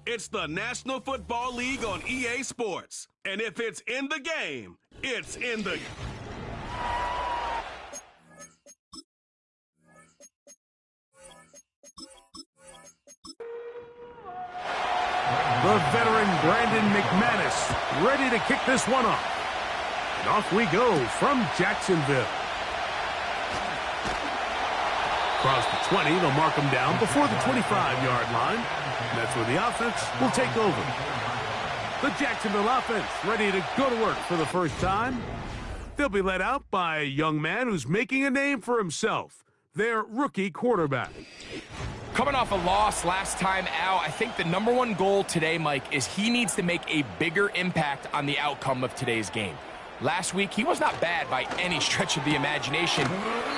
It's the National Football League on EA Sports. And if it's in the game, it's in the... The veteran Brandon McManus ready to kick this one off. And off we go from Jacksonville. Across the 20, they'll mark them down before the 25-yard line. And that's where the offense will take over. The Jacksonville offense ready to go to work for the first time. They'll be led out by a young man who's making a name for himself, their rookie quarterback. Coming off a loss last time out, I think the number one goal today, Mike, is he needs to make a bigger impact on the outcome of today's game. Last week, he was not bad by any stretch of the imagination,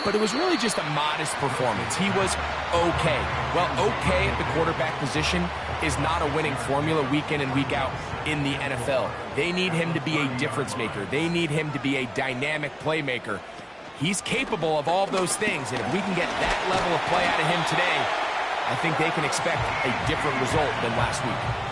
but it was really just a modest performance. He was okay. Well, okay at the quarterback position is not a winning formula week in and week out in the NFL. They need him to be a difference maker. They need him to be a dynamic playmaker. He's capable of all those things, and if we can get that level of play out of him today, I think they can expect a different result than last week.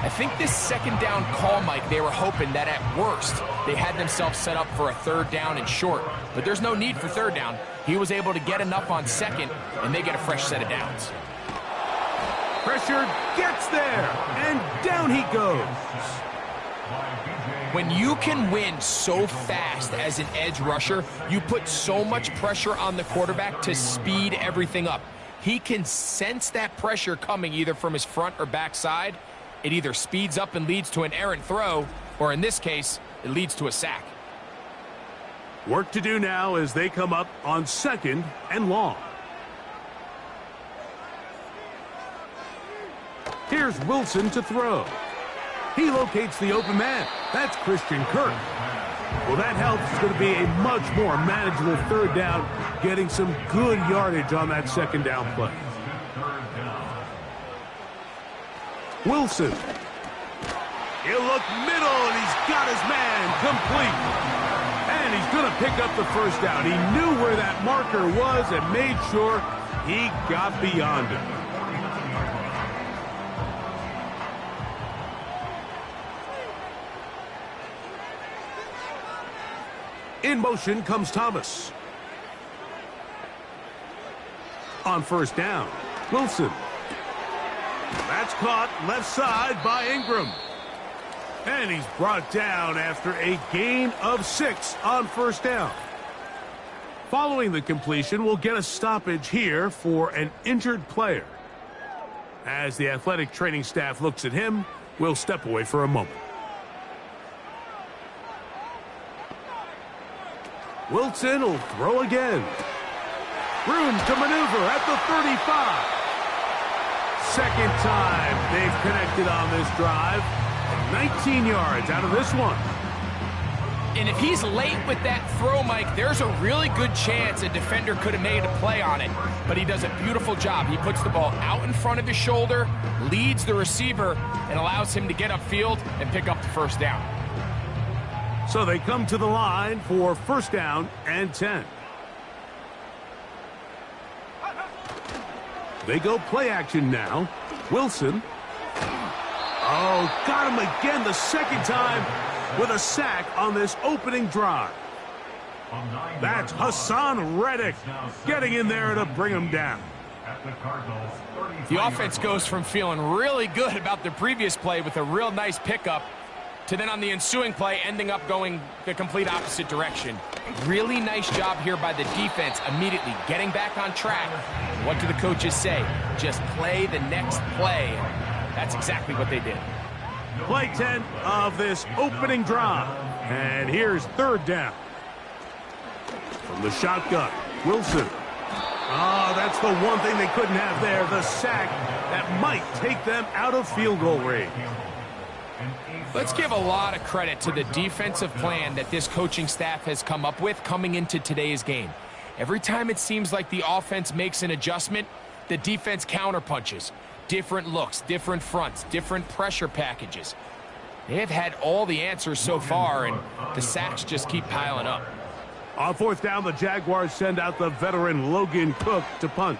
I think this second down call, Mike, they were hoping that at worst they had themselves set up for a third down and short. But there's no need for third down. He was able to get enough on second, and they get a fresh set of downs. Pressure gets there, and down he goes. When you can win so fast as an edge rusher, you put so much pressure on the quarterback to speed everything up. He can sense that pressure coming either from his front or back side. It either speeds up and leads to an errant throw, or in this case, it leads to a sack. Work to do now as they come up on second and long. Here's Wilson to throw. He locates the open man. That's Christian Kirk. Well, that helps. It's going to be a much more manageable third down, getting some good yardage on that second down play. Wilson. He'll look middle, and he's got his man complete. And he's going to pick up the first down. He knew where that marker was and made sure he got beyond it. In motion comes Thomas. On first down, Wilson. That's caught left side by Ingram. And he's brought down after a gain of 6 on first down. Following the completion, we'll get a stoppage here for an injured player. As the athletic training staff looks at him, we'll step away for a moment. Wilson will throw again. Room to maneuver at the 35. Second time they've connected on this drive. 19 yards out of this one. And if he's late with that throw, Mike, there's a really good chance a defender could have made a play on it. But he does a beautiful job. He puts the ball out in front of his shoulder, leads the receiver, and allows him to get upfield and pick up the first down. So they come to the line for first down and 10. They go play action now. Wilson. Oh, got him again the second time with a sack on this opening drive. That's Hassan Reddick getting in there to bring him down. The offense goes from feeling really good about the previous play with a real nice pickup to then on the ensuing play ending up going the complete opposite direction. Really nice job here by the defense immediately getting back on track. What do the coaches say? Just play the next play. That's exactly what they did. Play 10 of this opening drive. And here's third down. From the shotgun, Wilson. Oh, that's the one thing they couldn't have there, the sack that might take them out of field goal range. Let's give a lot of credit to the defensive plan that this coaching staff has come up with coming into today's game. Every time it seems like the offense makes an adjustment, the defense counterpunches. Different looks, different fronts, different pressure packages. They have had all the answers so far, and the sacks just keep piling up. On fourth down, the Jaguars send out the veteran Logan Cook to punt.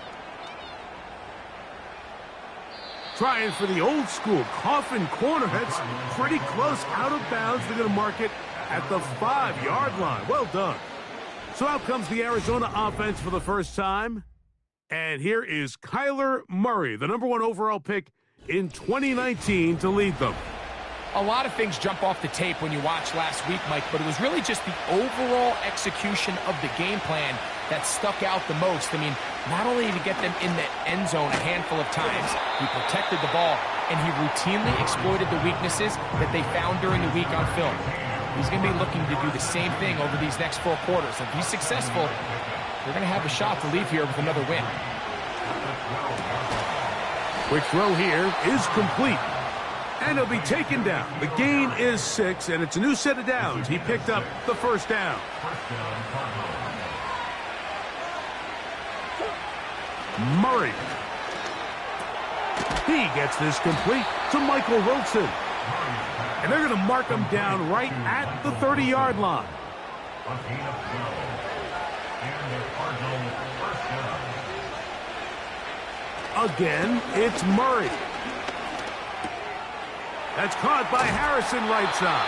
Trying for the old school coffin corner. That's pretty close out of bounds. They're going to mark it at the 5-yard line. Well done. So out comes the Arizona offense for the first time. And here is Kyler Murray, the #1 overall pick in 2019 to lead them. A lot of things jump off the tape when you watch last week, Mike, but it was really just the overall execution of the game plan that stuck out the most. I mean, not only did he get them in the end zone a handful of times, he protected the ball, and he routinely exploited the weaknesses that they found during the week on film. He's going to be looking to do the same thing over these next 4 quarters. If he's successful, they're going to have a shot to leave here with another win. Quick throw here is complete. And he'll be taken down. The gain is 6, and it's a new set of downs. He picked up the first down. Murray. He gets this complete to Michael Wilson. And they're going to mark him down right at the 30-yard line. Again, it's Murray. That's caught by Harrison right side.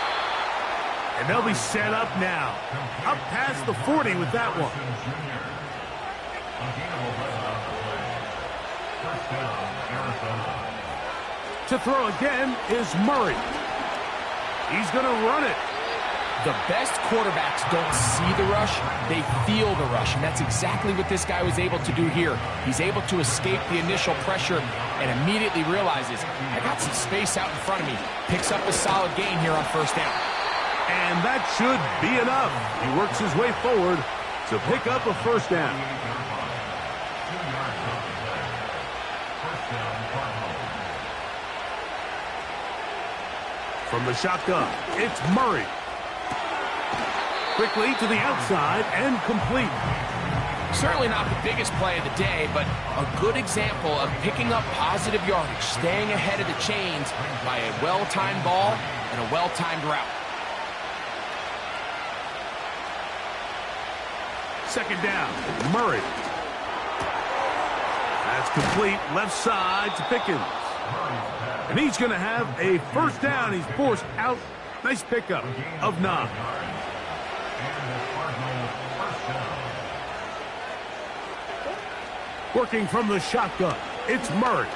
And they'll be set up now. Up past the 40 with that one. To throw again is Murray. He's going to run it. The best quarterbacks don't see the rush, they feel the rush, and that's exactly what this guy was able to do here. He's able to escape the initial pressure and immediately realizes, I got some space out in front of me. Picks up a solid gain here on first down. And that should be enough. He works his way forward to pick up a first down. From the shotgun, it's Murray. Quickly to the outside and complete. Certainly not the biggest play of the day, but a good example of picking up positive yardage, staying ahead of the chains by a well-timed ball and a well-timed route. Second down, Murray. That's complete, left side to Pickens. And he's going to have a first down. He's forced out. Nice pickup of 9. Working from the shotgun, it's Murray.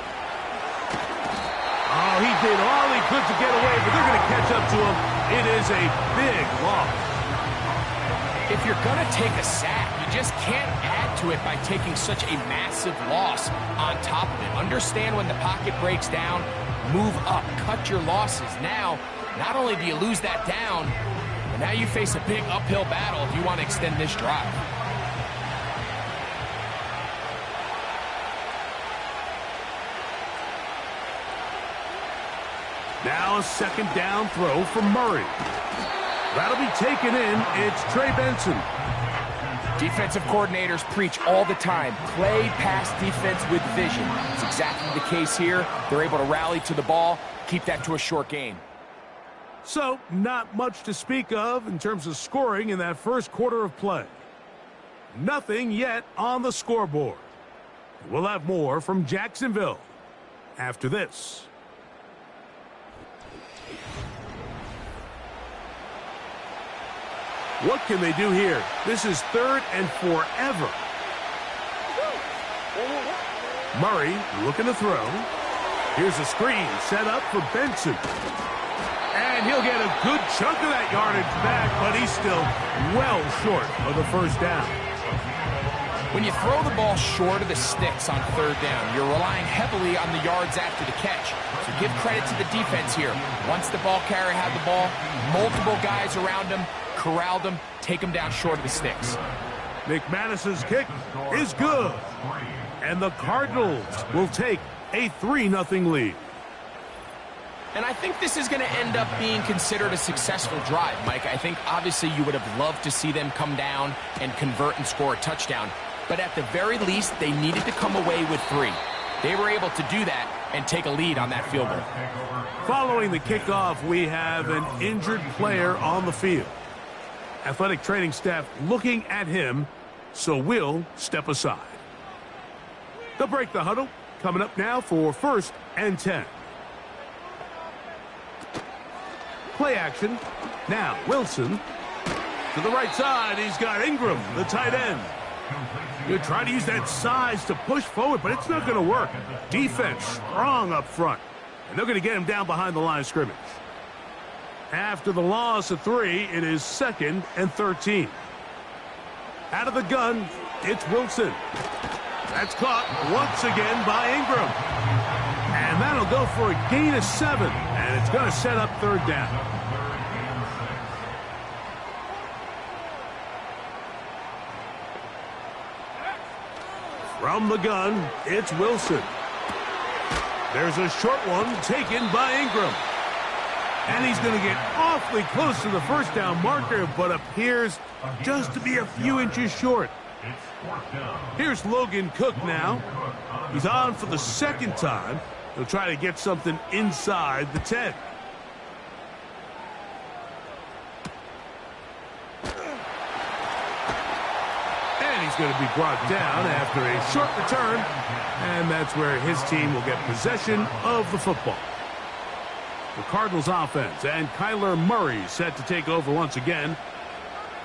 Oh, he did all he could to get away, but they're going to catch up to him. It is a big loss. If you're going to take a sack, you just can't add to it by taking such a massive loss on top of it. Understand when the pocket breaks down, move up, cut your losses. Now, not only do you lose that down, but now you face a big uphill battle if you want to extend this drive. Now a second down throw from Murray. That'll be taken in. It's Trey Benson. Defensive coordinators preach all the time, play pass defense with vision. It's exactly the case here. They're able to rally to the ball, keep that to a short gain. So, not much to speak of in terms of scoring in that first quarter of play. Nothing yet on the scoreboard. We'll have more from Jacksonville after this. What can they do here? This is 3rd and forever. Murray looking to throw. Here's a screen set up for Benson. And he'll get a good chunk of that yardage back, but he's still well short of the first down. When you throw the ball short of the sticks on 3rd down, you're relying heavily on the yards after the catch. So give credit to the defense here. Once the ball carrier had the ball, multiple guys around him, corralled him, take him down short of the sticks. McManus's kick is good. And the Cardinals will take a 3-0 lead. And I think this is going to end up being considered a successful drive, Mike. I think obviously you would have loved to see them come down and convert and score a touchdown. But at the very least, they needed to come away with 3. They were able to do that and take a lead on that field goal. Following the kickoff, we have an injured player on the field. Athletic training staff looking at him, so we'll step aside. They'll break the huddle, coming up now for 1st and 10. Play action. Now Wilson to the right side. He's got Ingram, the tight end. You try to use that size to push forward, but it's not going to work. Defense strong up front, and they're going to get him down behind the line of scrimmage. After the loss of 3, it is 2nd and 13. Out of the gun, it's Wilson. That's caught once again by Ingram. And that'll go for a gain of 7, and it's going to set up 3rd down. From the gun, it's Wilson. There's a short one taken by Ingram. And he's going to get awfully close to the 1st down marker, but appears just to be a few inches short. Here's Logan Cook now. He's on for the 2nd time. He'll try to get something inside the 10. He's going to be brought down after a short return, and that's where his team will get possession of the football. The Cardinals offense and Kyler Murray set to take over once again,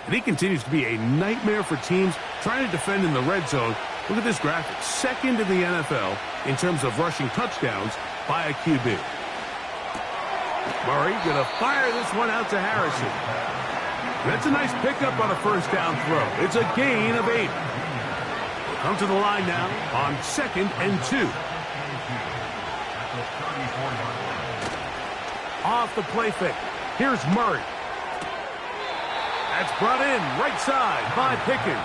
and he continues to be a nightmare for teams trying to defend in the red zone. Look at this graphic, 2nd in the NFL in terms of rushing touchdowns by a QB. Murray going to fire this one out to Harrison. That's a nice pickup on a 1st down throw. It's a gain of 8. Come to the line now on 2nd and 2. Off the play fake. Here's Murray. That's brought in right side by Pickens.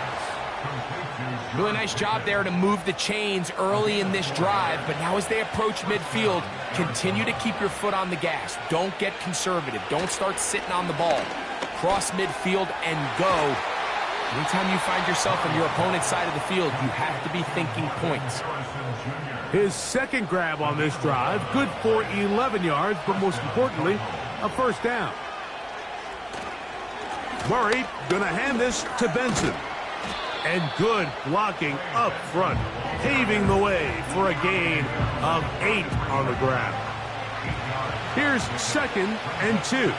Really nice job there to move the chains early in this drive, but now as they approach midfield, continue to keep your foot on the gas. Don't get conservative. Don't start sitting on the ball. Cross midfield and go. Anytime you find yourself on your opponent's side of the field, you have to be thinking points. His 2nd grab on this drive, good for 11 yards, but most importantly, a 1st down. Murray going to hand this to Benson. And good blocking up front, paving the way for a gain of 8 on the grab. Here's 2nd and 2.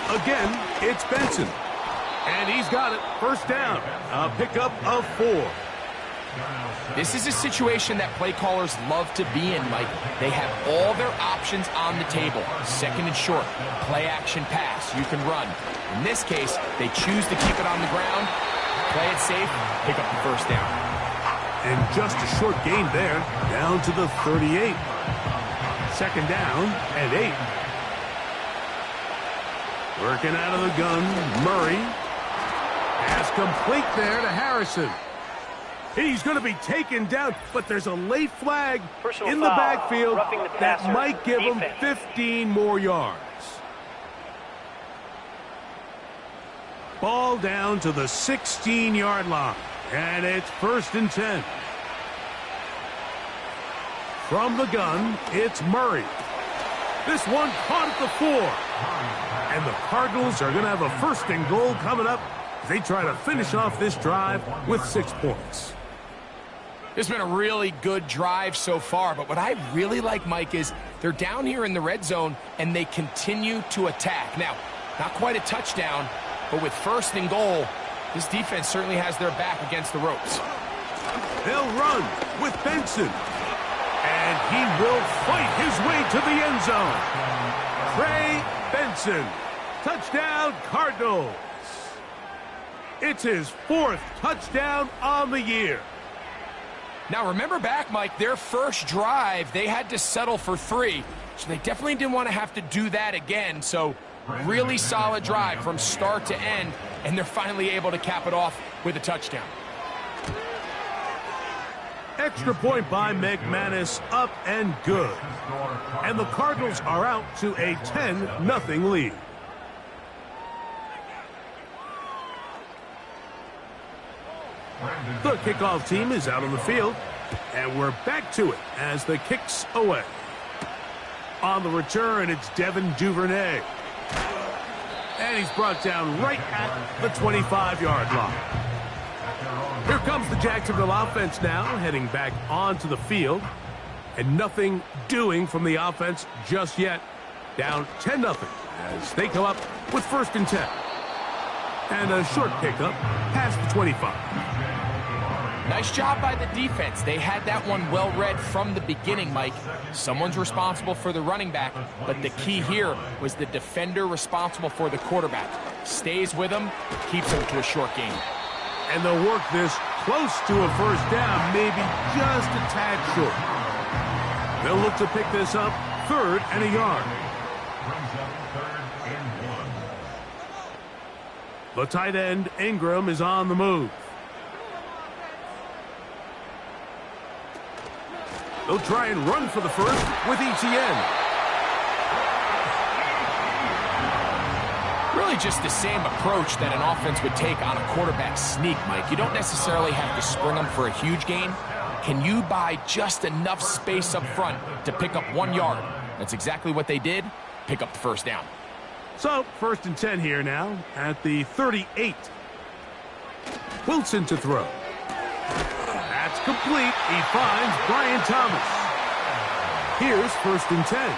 Again, it's Benson. And he's got it. 1st down. A pickup of 4. This is a situation that play callers love to be in, Mike. They have all their options on the table. 2nd and short. Play action pass. You can run. In this case, they choose to keep it on the ground, play it safe, pick up the 1st down. And just a short gain there, down to the 38. 2nd down and 8. Working out of the gun, Murray. Pass complete there to Harrison. He's going to be taken down, but there's a late flag in the backfield that might give him 15 more yards. Ball down to the 16-yard line, and it's 1st and 10. From the gun, it's Murray. This one caught at the 4. And the Cardinals are going to have a 1st and goal coming up as they try to finish off this drive with 6 points. It's been a really good drive so far, but what I really like, Mike, is they're down here in the red zone, and they continue to attack. Now, not quite a touchdown, but with 1st and goal, this defense certainly has their back against the ropes. They'll run with Benson. And he will fight his way to the end zone. Trey Benson. Touchdown, Cardinals. It's his 4th touchdown on the year. Now, remember back, Mike, their first drive, they had to settle for 3. So they definitely didn't want to have to do that again. So really solid drive from start to end, and they're finally able to cap it off with a touchdown. Extra point by McManus, up and good. And the Cardinals are out to a 10-0 lead. The kickoff team is out on the field, and we're back to it as the kick's away. On the return, it's Devin Duvernay. And he's brought down right at the 25-yard line. Here comes the Jacksonville offense now, heading back onto the field. And nothing doing from the offense just yet. Down 10-0 as they come up with 1st and 10. And a short pickup past the 25. Nice job by the defense. They had that one well read from the beginning, Mike. Someone's responsible for the running back, but the key here was the defender responsible for the quarterback. Stays with him, keeps him to a short game. And they'll work this close to a 1st down, maybe just a tad short. They'll look to pick this up 3rd and a yard. The tight end, Ingram, is on the move. They'll try and run for the 1st with ETN. Really just the same approach that an offense would take on a quarterback sneak, Mike. You don't necessarily have to spring them for a huge gain. Can you buy just enough space up front to pick up 1 yard? That's exactly what they did. Pick up the 1st down. So, 1st and 10 here now at the 38. Wilson to throw. That's complete. He finds Brian Thomas. Here's 1st and 10.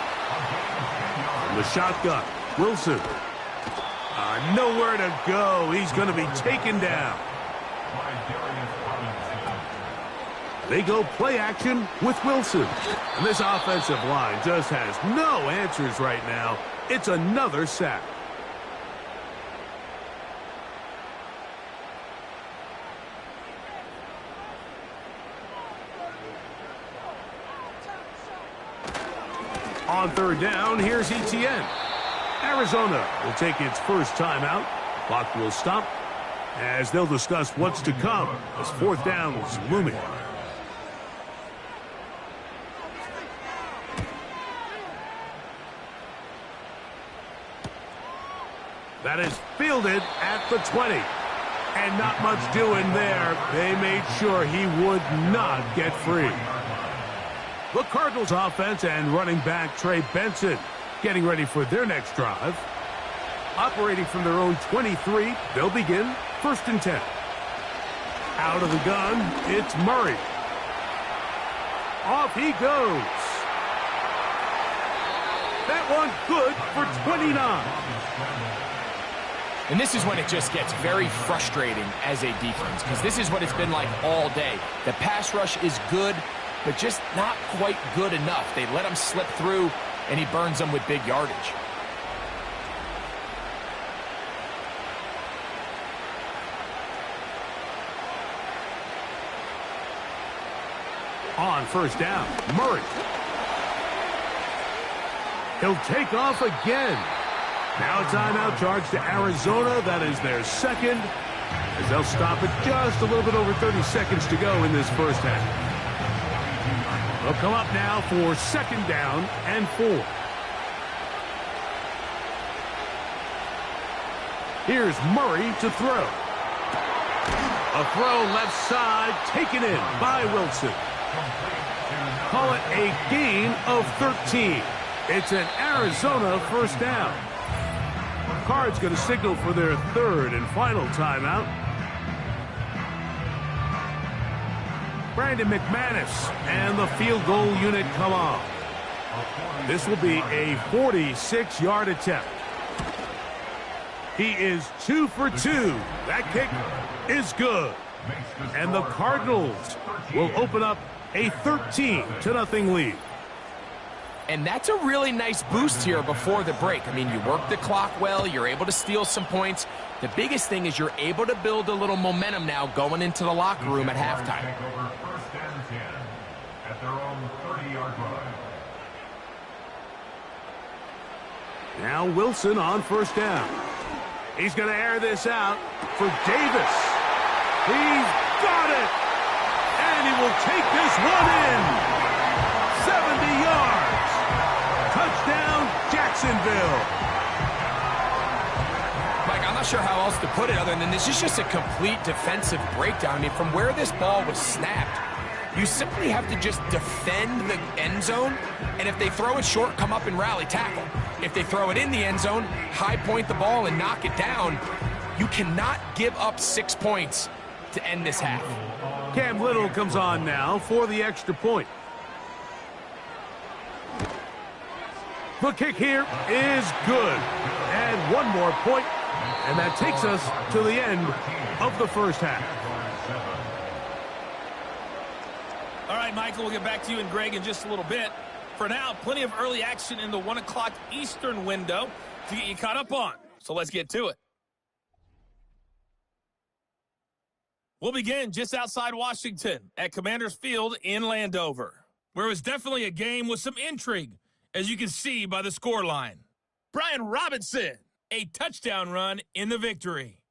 From the shotgun, Wilson. Nowhere to go. He's going to be taken down. They go play action with Wilson. And this offensive line just has no answers right now. It's another sack. On 3rd down, here's ETN. Arizona will take its 1st timeout. Clock will stop as they'll discuss what's to come as 4th down is looming. That is fielded at the 20. And not much doing there. They made sure he would not get free. The Cardinals offense and running back Trey Benson getting ready for their next drive. Operating from their own 23, they'll begin 1st and 10. Out of the gun, it's Murray. Off he goes. That one good for 29. And this is when it just gets very frustrating as a defense, because this is what it's been like all day. The pass rush is good, but just not quite good enough. They let him slip through, and he burns them with big yardage. On 1st down, Murray. He'll take off again. Now a timeout charge to Arizona. That is their 2nd. As they'll stop it just a little bit over 30 seconds to go in this 1st half. They'll come up now for 2nd down and 4. Here's Murray to throw. A throw left side taken in by Wilson. Call it a gain of 13. It's an Arizona 1st down. Cards going to signal for their 3rd and final timeout. Brandon McManus and the field goal unit come off. This will be a 46-yard attempt. He is 2 for 2. That kick is good. And the Cardinals will open up a 13-0 lead. And that's a really nice boost here before the break. I mean, you work the clock well. You're able to steal some points. The biggest thing is you're able to build a little momentum now going into the locker room at halftime. Now Wilson on 1st down. He's going to air this out for Davis. He's got it. And he will take this one in. 70 yards. Touchdown, Jacksonville. Mike, I'm not sure how else to put it other than this is just a complete defensive breakdown. I mean, from where this ball was snapped, you simply have to just defend the end zone, and if they throw it short, come up and rally tackle. If they throw it in the end zone, high point the ball and knock it down. You cannot give up 6 points to end this half. Cam Little comes on now for the extra point. The kick here is good. And one more point, and that takes us to the end of the first half. All right, Michael, we'll get back to you and Greg in just a little bit. For now, plenty of early action in the 1 o'clock Eastern window to get you caught up on. So let's get to it. We'll begin just outside Washington at Commanders Field in Landover, where it was definitely a game with some intrigue, as you can see by the scoreline. Brian Robinson, a touchdown run in the victory.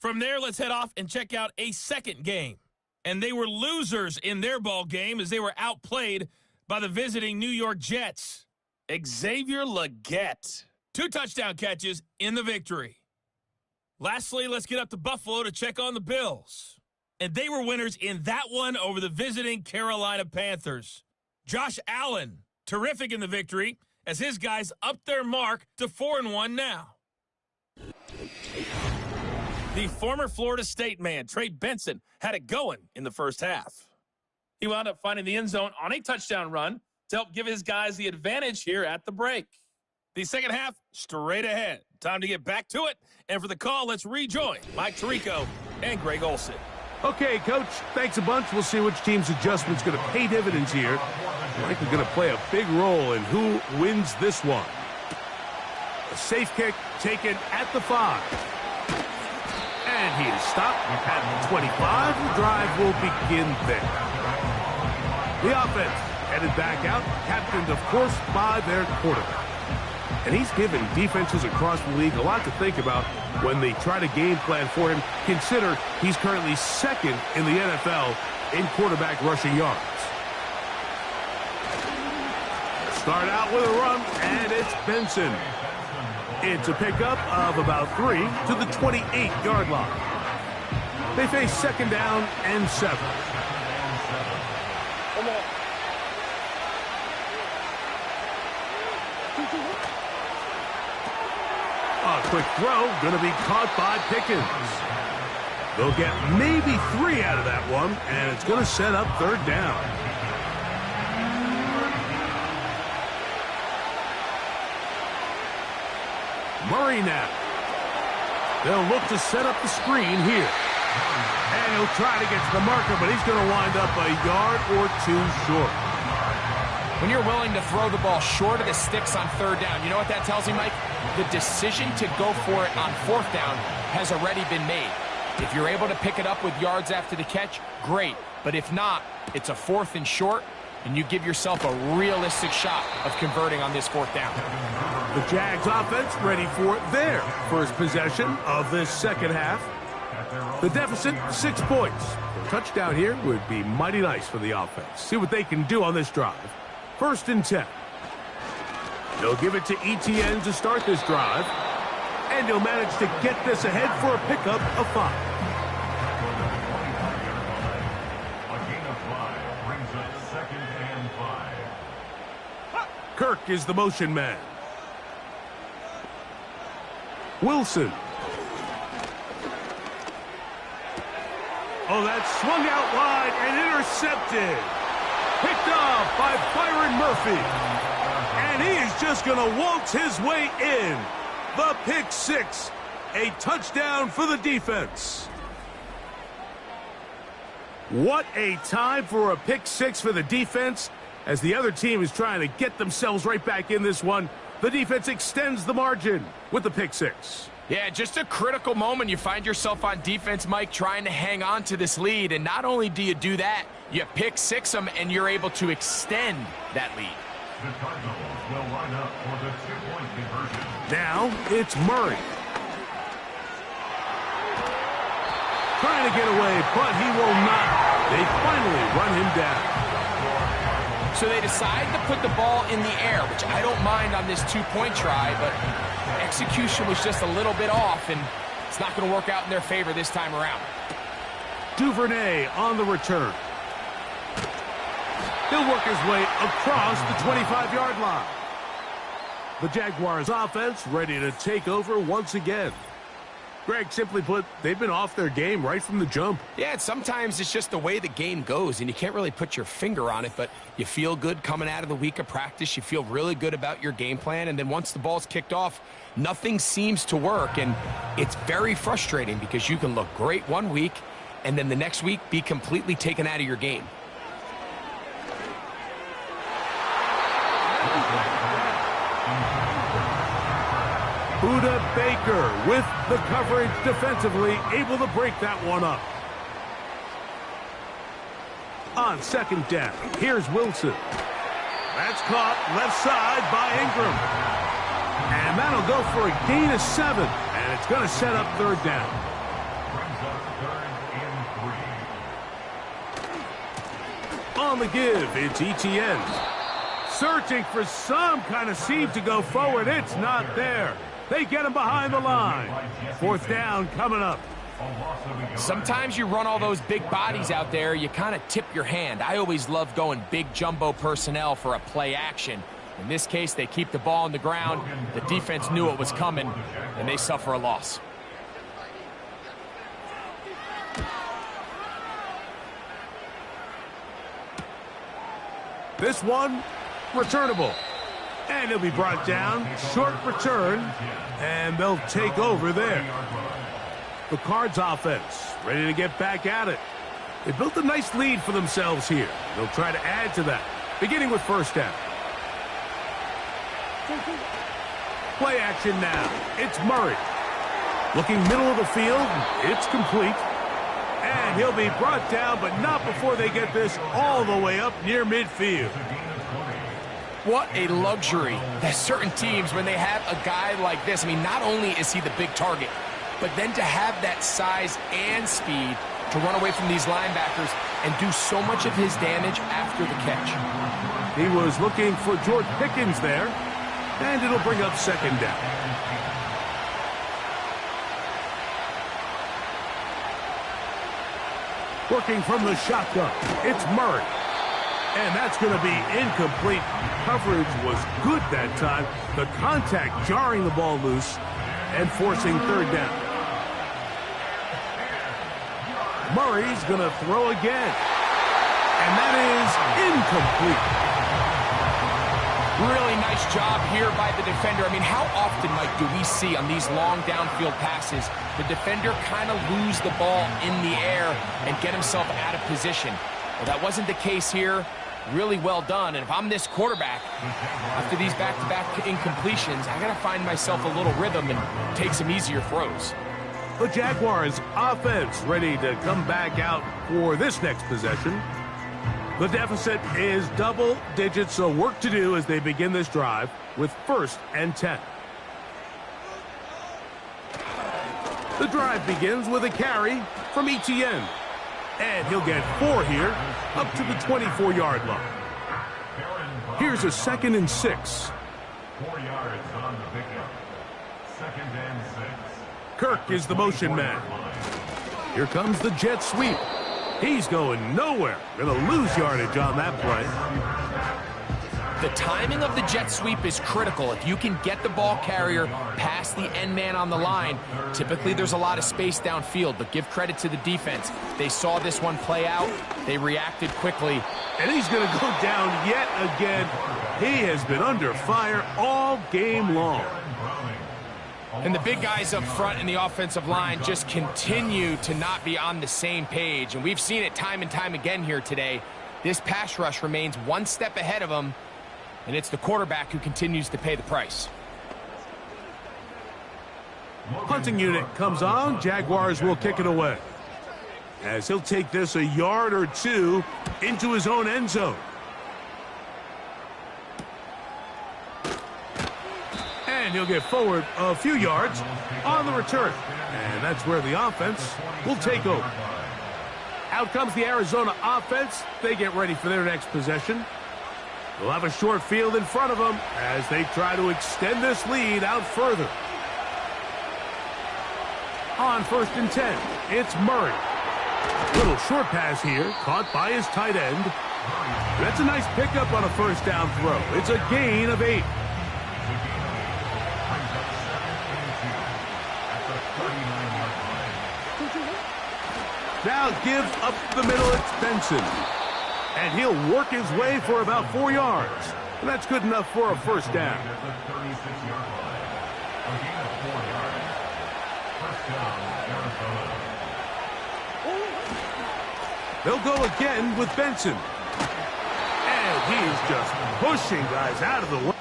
From there, let's head off and check out a second game. And they were losers in their ball game as they were outplayed by the visiting New York Jets. Xavier Legette, 2 touchdown catches in the victory. Lastly, let's get up to Buffalo to check on the Bills. And they were winners in that one over the visiting Carolina Panthers. Josh Allen, terrific in the victory, as his guys upped their mark to 4-1 now. The former Florida State man, Trey Benson, had it going in the first half. He wound up finding the end zone on a touchdown run to help give his guys the advantage here at the break. The second half, straight ahead. Time to get back to it. And for the call, let's rejoin Mike Tirico and Greg Olsen. Okay, Coach, thanks a bunch. We'll see which team's adjustment's going to pay dividends here. Likely going to play a big role in who wins this one. A safe kick taken at the 5. And he is stopped at the 25. The drive will begin there. The offense headed back out, captained, of course, by their quarterback. And he's given defenses across the league a lot to think about when they try to game plan for him. Consider he's currently second in the NFL in quarterback rushing yards. Start out with a run, and it's Benson. It's a pickup of about 3 to the 28-yard line. They face second down and 7. A quick throw, going to be caught by Pickens. They'll get maybe 3 out of that one, and it's going to set up third down. Murray now. They'll look to set up the screen here. And he'll try to get to the marker, but he's going to wind up a yard or 2 short. When you're willing to throw the ball short of the sticks on third down, you know what that tells you, Mike? The decision to go for it on fourth down has already been made. If you're able to pick it up with yards after the catch, great. But if not, it's a 4th and short, and you give yourself a realistic shot of converting on this 4th down. The Jags offense ready for their first possession of this second half. The deficit, 6 points. A touchdown here would be mighty nice for the offense. See what they can do on this drive. 1st and 10. They'll give it to Etienne to start this drive. And he'll manage to get this ahead for a pickup of 5. A gain of 5 brings up 2nd and 5. Kirk is the motion man. Wilson. Oh, that's swung out wide and intercepted. Picked off by Byron Murphy. And he is just going to waltz his way in. The pick 6. A touchdown for the defense. What a time for a pick 6 for the defense. As the other team is trying to get themselves right back in this one, the defense extends the margin with the pick 6. Yeah, just a critical moment. You find yourself on defense, Mike, trying to hang on to this lead. And not only do you do that, you pick 6 them, and you're able to extend that lead. The Cardinals will line up for the 2-point conversion. Now it's Murray. Trying to get away, but he will not. They finally run him down. So they decide to put the ball in the air, which I don't mind on this 2-point try, but execution was just a little bit off, and it's not going to work out in their favor this time around. Duvernay on the return. He'll work his way across the 25-yard line. The Jaguars offense ready to take over once again. Greg, simply put, they've been off their game right from the jump. Yeah, and sometimes it's just the way the game goes, and you can't really put your finger on it, but you feel good coming out of the week of practice. You feel really good about your game plan, and then once the ball's kicked off, nothing seems to work, and it's very frustrating because you can look great one week, and then the next week be completely taken out of your game. Buda Baker with the coverage defensively, able to break that one up. On second down, here's Wilson. That's caught left side by Ingram. And that'll go for a gain of 7. And it's going to set up third down. Brings up third and 3. On the give, it's Etienne. Searching for some kind of seam to go forward. It's not there. They get him behind the line. Fourth down coming up. Sometimes you run all those big bodies out there, you kind of tip your hand. I always love going big jumbo personnel for a play action. In this case, they keep the ball on the ground. The defense knew it was coming, and they suffer a loss. This one, returnable. And he'll be brought down. Short return. And they'll take over there. The Cards offense ready to get back at it. They built a nice lead for themselves here. They'll try to add to that, beginning with first down. Play action now. It's Murray. Looking middle of the field. It's complete. And he'll be brought down, but not before they get this all the way up near midfield. What a luxury that certain teams, when they have a guy like this, I mean, not only is he the big target, but then to have that size and speed to run away from these linebackers and do so much of his damage after the catch. He was looking for George Pickens there, and it'll bring up second down. Working from the shotgun, it's Murray. And that's going to be incomplete. Coverage was good that time. The contact jarring the ball loose and forcing third down. Murray's going to throw again. And that is incomplete. Really nice job here by the defender. I mean, how often, Mike, do we see on these long downfield passes the defender kind of lose the ball in the air and get himself out of position? Well, that wasn't the case here. Really well done. And if I'm this quarterback, after these back-to-back incompletions, I got to find myself a little rhythm and take some easier throws. The Jaguars offense ready to come back out for this next possession. The deficit is double digits, so work to do as they begin this drive with 1st and 10. The drive begins with a carry from Etienne. And he'll get 4 here, up to the 24-yard line. Here's a 2nd and 6. 4 yards on the pickup. 2nd and 6. Kirk is the motion man. Here comes the jet sweep. He's going nowhere. Going to lose yardage on that play. The timing of the jet sweep is critical. If you can get the ball carrier past the end man on the line, typically there's a lot of space downfield, but give credit to the defense. They saw this one play out. They reacted quickly. And he's going to go down yet again. He has been under fire all game long. And the big guys up front in the offensive line just continue to not be on the same page. And we've seen it time and time again here today. This pass rush remains one step ahead of them. And it's the quarterback who continues to pay the price. Punting unit comes on. Jaguars will kick it away, as he'll take this a yard or 2 into his own end zone. And he'll get forward a few yards on the return. And that's where the offense will take over. Out comes the Arizona offense. They get ready for their next possession. They'll have a short field in front of them as they try to extend this lead out further. On 1st and 10, it's Murray. Little short pass here, caught by his tight end. That's a nice pickup on a 1st down throw. It's a gain of 8. Brings up 2nd and 2 at the 39 yard line. Now give up the middle, it's Benson. And he'll work his way for about 4 yards. And that's good enough for a first down. At the 36-yard line. A gain of 4 yards. First down, Arizona. They'll go again with Benson. And he's just pushing guys out of the way.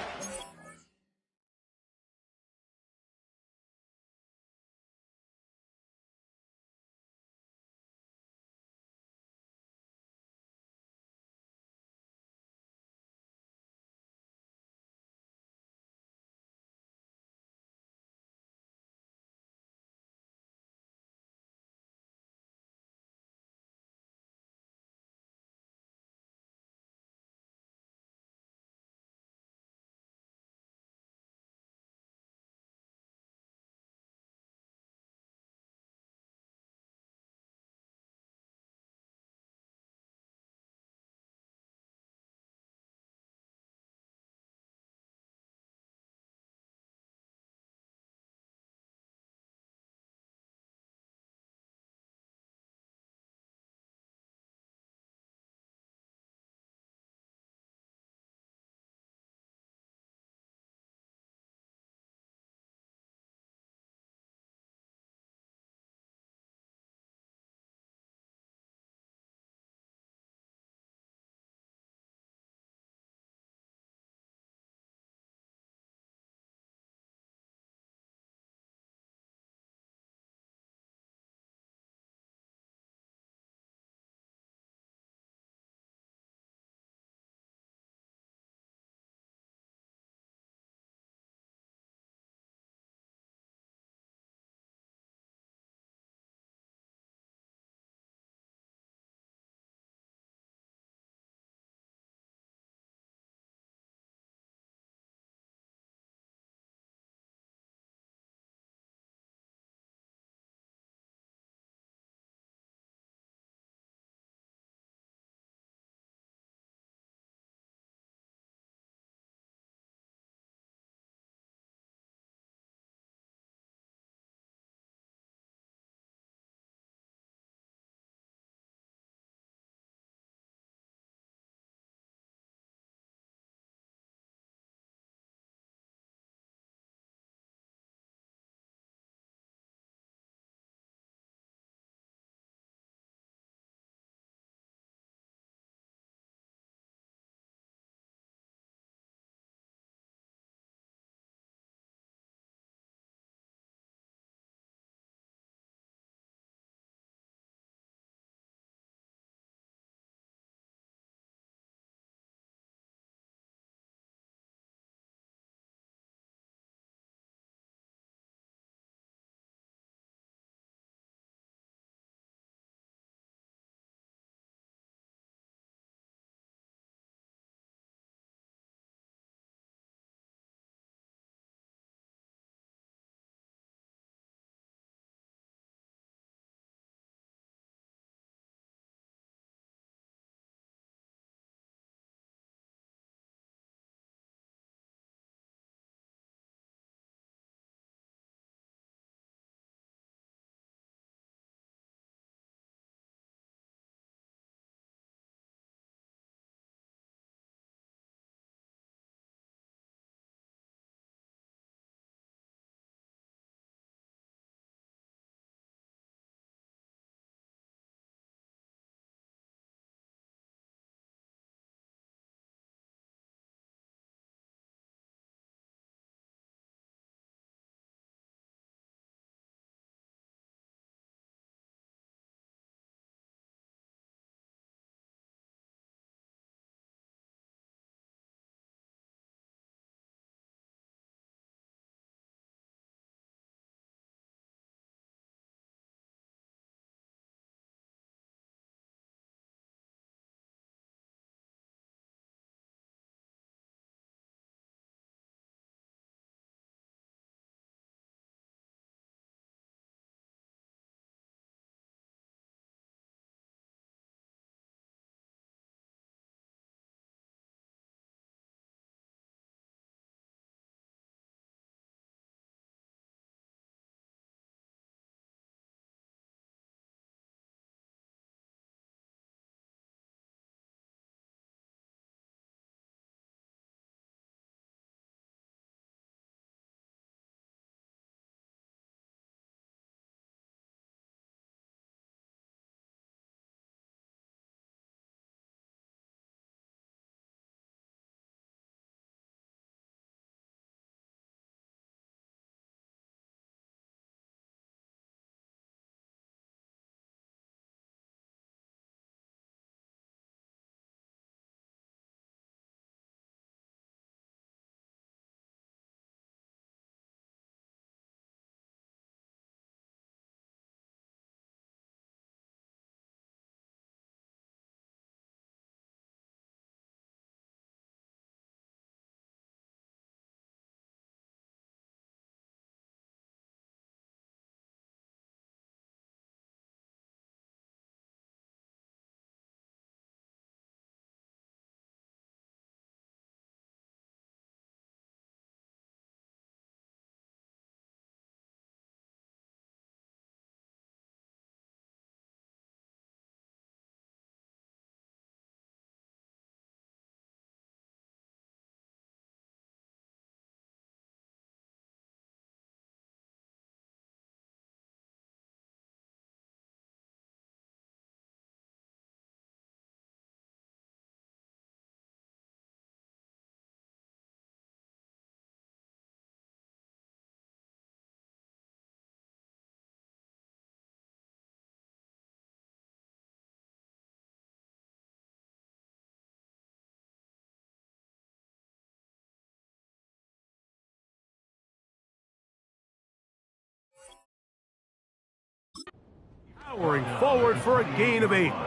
Powering forward for a gain of 8. 8 yards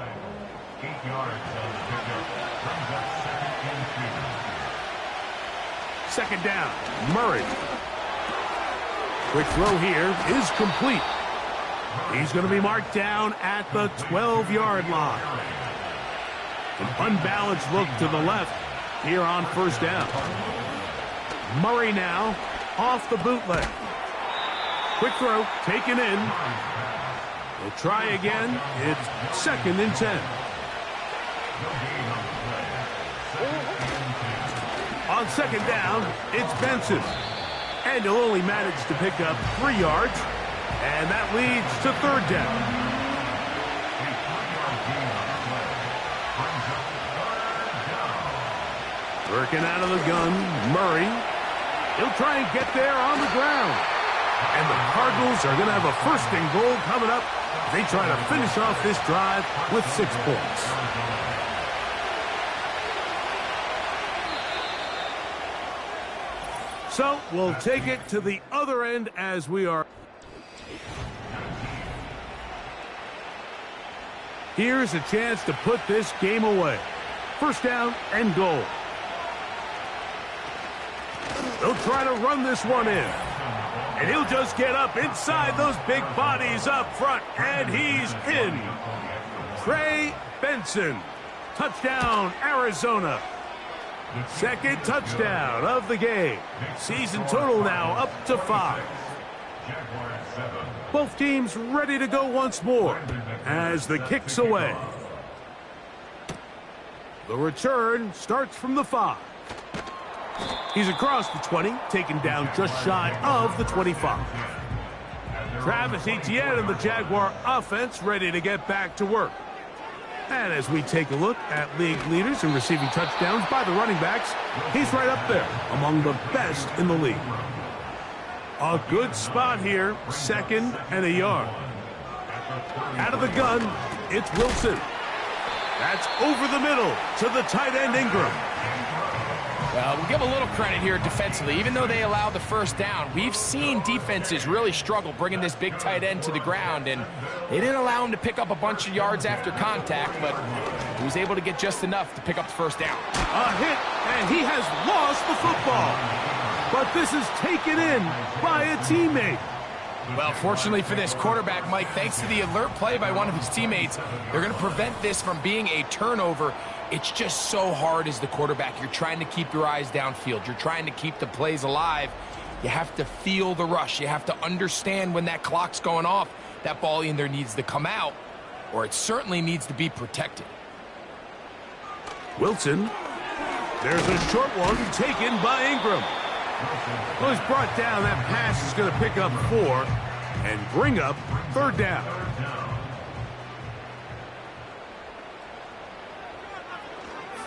on the pickup. Brings up second and 2. Second down, Murray. Quick throw here is complete. He's going to be marked down at the 12-yard line. An unbalanced look to the left here on first down. Murray now off the bootleg. Quick throw taken in. We'll try again. It's second and 10. On second down, it's Benson. And he'll only manage to pick up 3 yards. And that leads to third down. Working out of the gun, Murray. He'll try and get there on the ground. And the Cardinals are going to have a first and goal coming up. They try to finish off this drive with 6 points. So we'll take it to the other end as we are. Here's a chance to put this game away. First down and goal. They'll try to run this one in. And he'll just get up inside those big bodies up front. And he's in. Trey Benson. Touchdown, Arizona. Second touchdown of the game. Season total now up to 5. Both teams ready to go once more as the kick's away. The return starts from the 5. He's across the 20, taken down just shy of the 25. Travis Etienne and the Jaguar offense ready to get back to work. And as we take a look at league leaders in receiving touchdowns by the running backs, he's right up there among the best in the league. A good spot here, second and a yard. Out of the gun, it's Wilson. That's over the middle to the tight end Ingram. Well, we'll give a little credit here defensively. Even though they allowed the first down, we've seen defenses really struggle bringing this big tight end to the ground, and they didn't allow him to pick up a bunch of yards after contact, but he was able to get just enough to pick up the first down. A hit, and he has lost the football. But this is taken in by a teammate. Well, fortunately for this quarterback, Mike, thanks to the alert play by one of his teammates, they're going to prevent this from being a turnover. It's just so hard as the quarterback. You're trying to keep your eyes downfield. You're trying to keep the plays alive. You have to feel the rush. You have to understand when that clock's going off. That ball either needs to come out, or it certainly needs to be protected. Wilson. There's a short one taken by Ingram. Well, he's brought down. That pass is going to pick up 4 and bring up third down.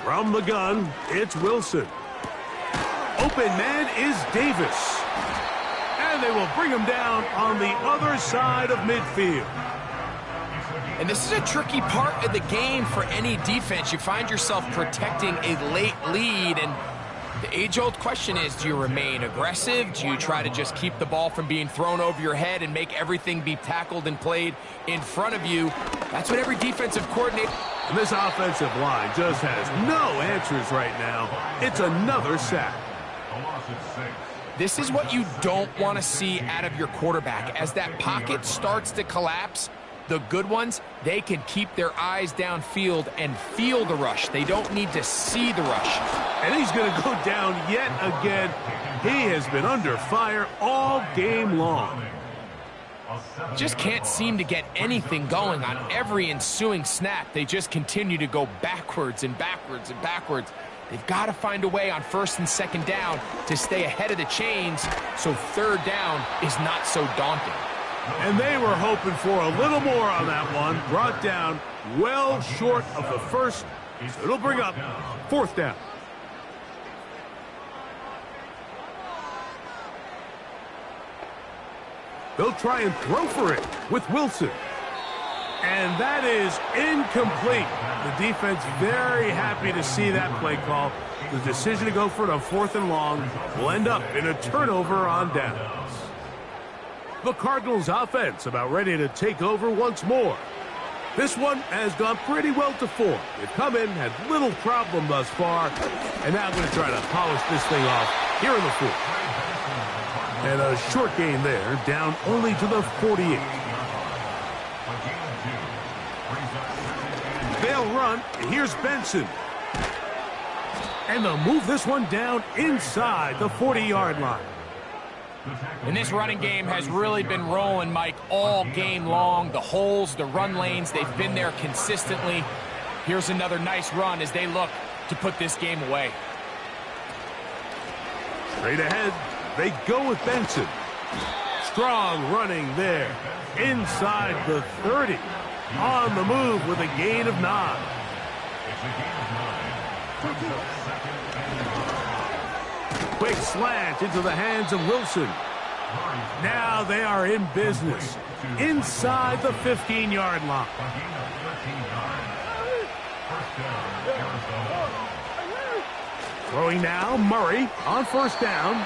From the gun, it's Wilson. Open man is Davis. And they will bring him down on the other side of midfield. And this is a tricky part of the game for any defense. You find yourself protecting a late lead, and the age-old question is, do you remain aggressive? Do you try to just keep the ball from being thrown over your head and make everything be tackled and played in front of you? That's what every defensive coordinator... And this offensive line just has no answers right now. It's another sack. This is what you don't want to see out of your quarterback. As that pocket starts to collapse, the good ones, they can keep their eyes downfield and feel the rush. They don't need to see the rush. And he's going to go down yet again. He has been under fire all game long. Just can't seem to get anything going on every ensuing snap. They just continue to go backwards and backwards and backwards. They've got to find a way on first and second down to stay ahead of the chains so third down is not so daunting. And they were hoping for a little more on that one. Brought down well short of the first. So it'll bring up fourth down. They'll try and throw for it with Wilson. And that is incomplete. The defense very happy to see that play call. The decision to go for it on fourth and long will end up in a turnover on downs. The Cardinals offense about ready to take over once more. This one has gone pretty well to form. They've come in, had little problem thus far, and now going to try to polish this thing off here in the fourth. And a short gain there, down only to the 48. They'll run. Here's Benson. And they'll move this one down inside the 40-yard line. And this running game has really been rolling, Mike, all game long. The holes, the run lanes, they've been there consistently. Here's another nice run as they look to put this game away. Straight ahead, they go with Benson. Strong running there. Inside the 30. On the move with a gain of 9. Quick slant into the hands of Wilson. Now they are in business. Inside the 15-yard line. Throwing now, Murray on first down.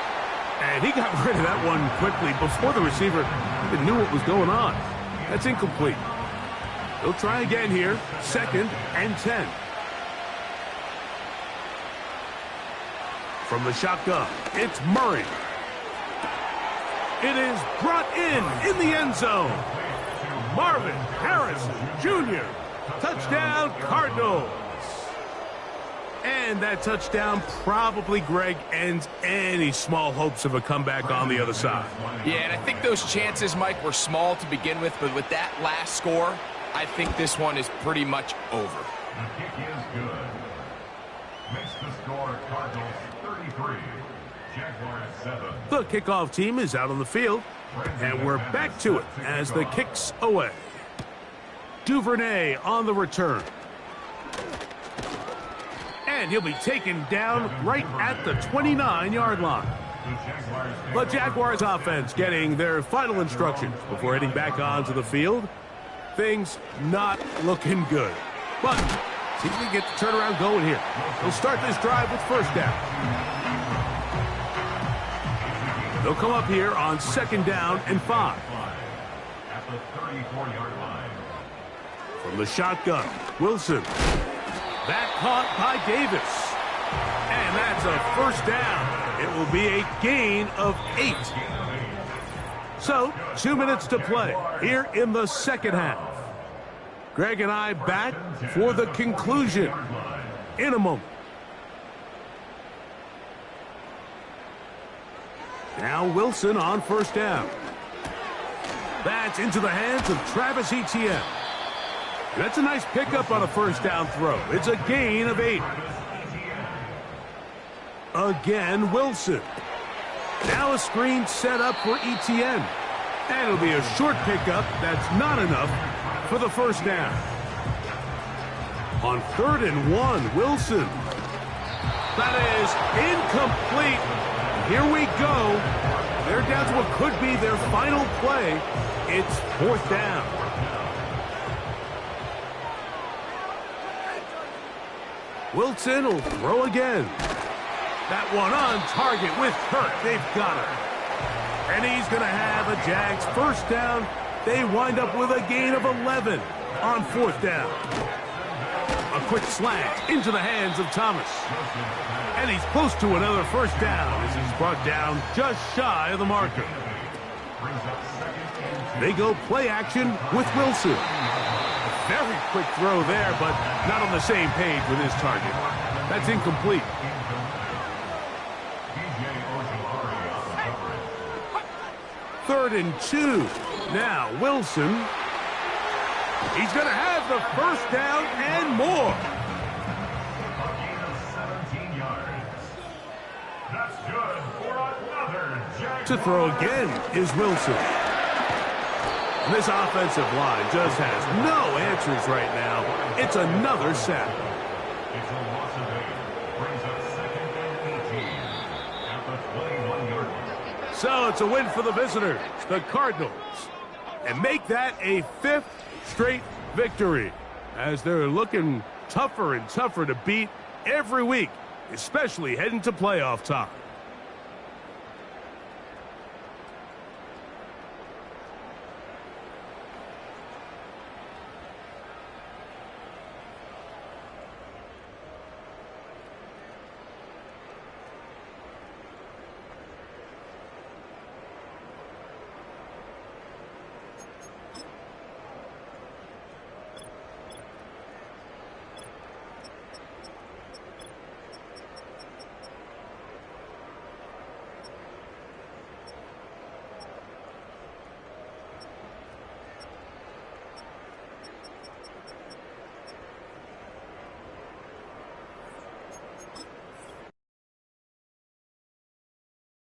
And he got rid of that one quickly before the receiver even knew what was going on. That's incomplete. They'll try again here. 2nd and 10. From the shotgun, it's Murray. It is brought in the end zone. Marvin Harrison Jr. Touchdown, Cardinals. And that touchdown probably, Greg, ends any small hopes of a comeback on the other side. Yeah, and I think those chances, Mike, were small to begin with, but with that last score, I think this one is pretty much over. The kick is good. Makes the score Cardinals 33, Jaguars 7. The kickoff team is out on the field, and we're back to it as the kick's away. Duvernay on the return. And he'll be taken down right at the 29-yard line. The Jaguars offense getting their final instructions before heading back onto the field. Things not looking good. But see if we can get the turnaround going here. We'll start this drive with first down. They'll come up here on 2nd down and 5. At the 34-yard line. From the shotgun, Wilson. That caught by Davis. And that's a first down. It will be a gain of 8. So, 2 minutes to play here in the second half. Greg and I back for the conclusion in a moment. Now Wilson on first down. That's into the hands of Travis Etienne. That's a nice pickup on a first down throw. It's a gain of 8. Again, Wilson. Now a screen set up for Etienne. And it'll be a short pickup. That's not enough for the first down. On 3rd and 1, Wilson. That is incomplete. Here we go. They're down to what could be their final play. It's 4th down. Wilson will throw again. That one on target with Kirk. They've got it. And he's going to have a Jags first down. They wind up with a gain of 11 on 4th down. A quick slant into the hands of Thomas. And he's close to another first down as he's brought down just shy of the marker. They go play action with Wilson. Very quick throw there, but not on the same page with his target. That's incomplete. 3rd and 2. Now Wilson. He's going to have the first down and more. To throw again is Wilson. And this offensive line just has no answers right now. It's another sack. It's a loss of 8. Brings up 2nd and 18 at the 21-yard line. So it's a win for the visitors, the Cardinals. And make that a 5th straight victory as they're looking tougher and tougher to beat every week, especially heading to playoff time.